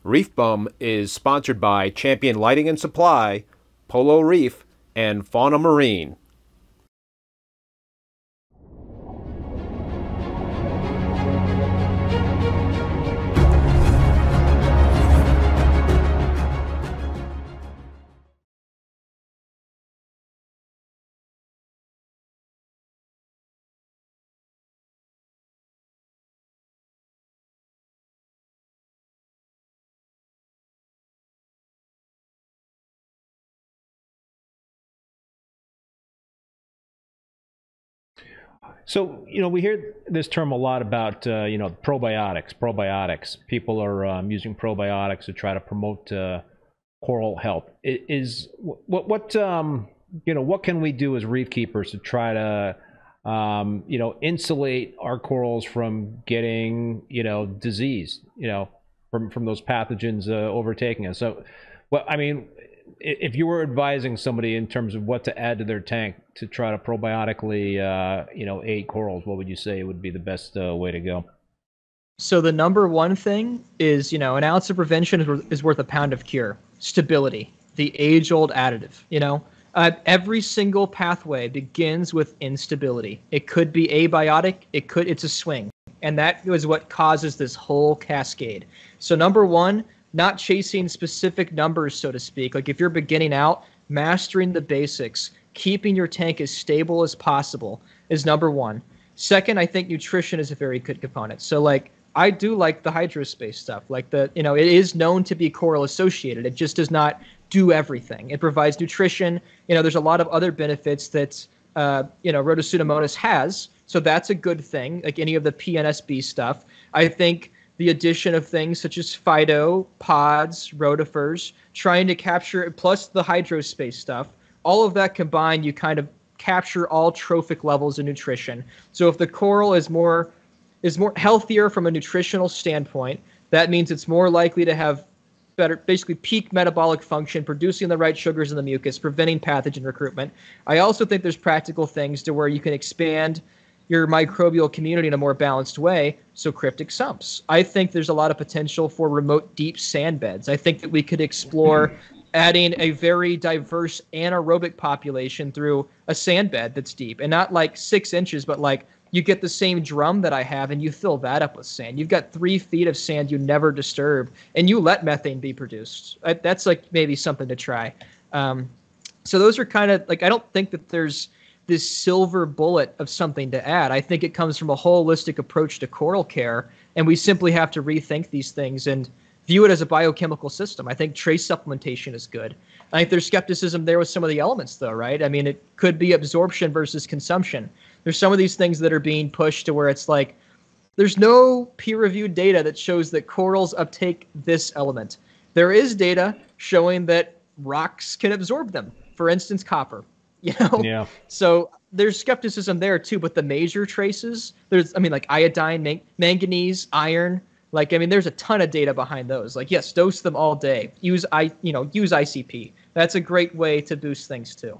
ReefBum is sponsored by Champion Lighting and Supply, Polo Reef, and Fauna Marin. So, we hear this term a lot about, probiotics. People are using probiotics to try to promote coral health. What can we do as reef keepers to try to, insulate our corals from getting, disease, from those pathogens overtaking us? So, if you were advising somebody in terms of what to add to their tank to try to probiotically, aid corals, what would you say would be the best way to go? So the number one thing is, an ounce of prevention is worth a pound of cure. Stability, the age-old additive. Every single pathway begins with instability. It could be abiotic. It's a swing, and that is what causes this whole cascade. So number one, not chasing specific numbers, so to speak. Like if you're beginning out, mastering the basics, keeping your tank as stable as possible is number one. Second, I think nutrition is a very good component. So I do like the hydrospace stuff. It is known to be coral associated. It just does not do everything. It provides nutrition. There's a lot of other benefits that, Rhodopseudomonas has. So that's a good thing, like any of the PNSB stuff. I think the addition of things such as phyto, pods, rotifers, trying to capture, plus the hydrospace stuff, all of that combined, you kind of capture all trophic levels of nutrition. So if the coral is more healthier from a nutritional standpoint, that means it's more likely to have better, basically peak metabolic function, producing the right sugars in the mucus, preventing pathogen recruitment. I also think there's practical things to where you can expand your microbial community in a more balanced way, so cryptic sumps. I think there's a lot of potential for remote deep sand beds. I think that we could explore adding a very diverse anaerobic population through a sand bed that's deep, and not 6 inches, but you get the same drum that I have and you fill that up with sand. You've got 3 feet of sand you never disturb, and you let methane be produced. That's maybe something to try. So those are kind of I don't think that there's this silver bullet of something to add. I think it comes from a holistic approach to coral care, and we simply have to rethink these things and view it as a biochemical system. I think trace supplementation is good. I think there's skepticism there with some of the elements, though, right? It could be absorption versus consumption. There's some of these things that are being pushed to where it's there's no peer-reviewed data that shows that corals uptake this element. There is data showing that rocks can absorb them. For instance, copper. Yeah. So there's skepticism there too, but the major traces, there's, iodine, manganese, iron, there's a ton of data behind those. Yes, dose them all day. Use ICP. That's a great way to boost things too.